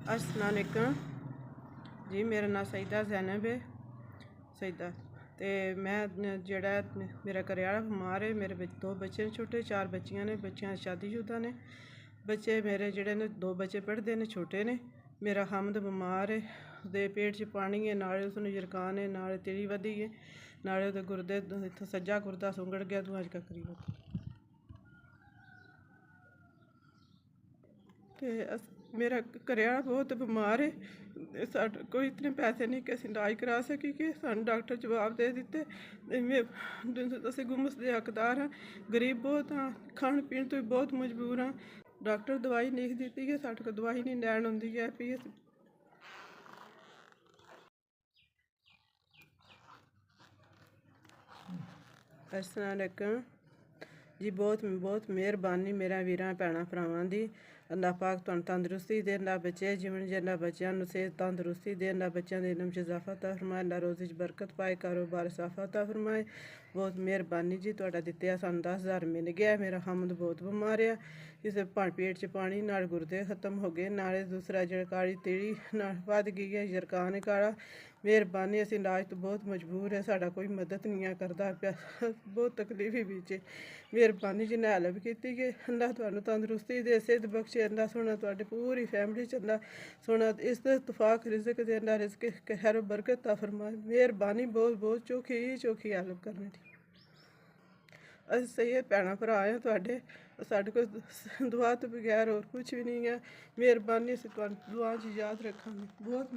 अस्सलाम वालेकुम जी। मेरा नाम सईदा ज़ैनब है। सईदा तो मैं जेड़ा मेरा घरैआला बमार है। मेरे दो बच्चे छोटे, 4 बच्चियां ने। बच्चियां शादीशुदा ने। बच्चे मेरे जेड़े ने 2 बच्चे पढ़ते ने, छोटे ने। मेरा हमद बमार है, उसदे पेट च पानी है, नाले उसनूं जरकान है, नाले तिली वधी है, नाले उसदे गुरदे इत्थों सज्जा गुरदा सुंगड़ गया, दूआ च ककरी वधी। तो मेरा घरैआला बहुत बमार है। साढ़े कोई इतने पैसे नहीं कि अस इलाज करा सकी कि सानू डॉक्टर जवाब दे दिते। अस गुमस दे हकदार हाँ, गरीब बहुत हाँ, खाण पीण तो भी बहुत मजबूर हाँ। डॉक्टर दवाई लिख दी है, साढ़े को दवाई नहीं लैन आउंदी है। भी अस्सलाम वालेकुम जी। बहुत मेहरबानी मेरा वीरां भैणां भरावां दी। अल्लाह पाक तुहानू तंदरुस्ती दे, अल्लाह बच्चे जीवन च, अल्लाह बच्चों नूं सेहत तंदरुस्ती दे, अल्लाह बच्चों दे इल्म च इजाफा अता फरमाए, अल्लाह रोज़ी च बरकत पाए, कारोबार साफा अता फरमाए। बहुत मेहरबानी जी तुहाडा दित्ते सानू 10,000 मिल गया। मेरा हमद बहुत बमार है, इस पेट च पानी, नाल गुरदे खत्म हो गए, नाले दूसरा जेह्ड़ा काली तिली नाल वध गई है, जरकान काला। मेहरबानी, अस इलाज तो बहुत मजबूर है, साडा कोई मदद नहीं है करदा पिया, बहुत तकलीफ बिच। मेहरबानी जिन्हें हैल्प की कि अल्लाह तुहानू तंदरुस्ती दे, सेहत बख्शे, अल्लाह सोना तुहाडी पूरी फैमिली च अल्लाह सोना इस इतफाक रिज़क दे, अल्लाह रिज़क खैर बरकत अता फरमाए। मेहरबानी बहुत चौखी हैल्प करने दी। अस सही भैणां भरा हैं तुहाडे, साढ़े कोल दुआ तो बगैर होर कुछ भी नहीं है। मेहरबानी, अस तुहानू दुआ च याद रखांगे। बहुत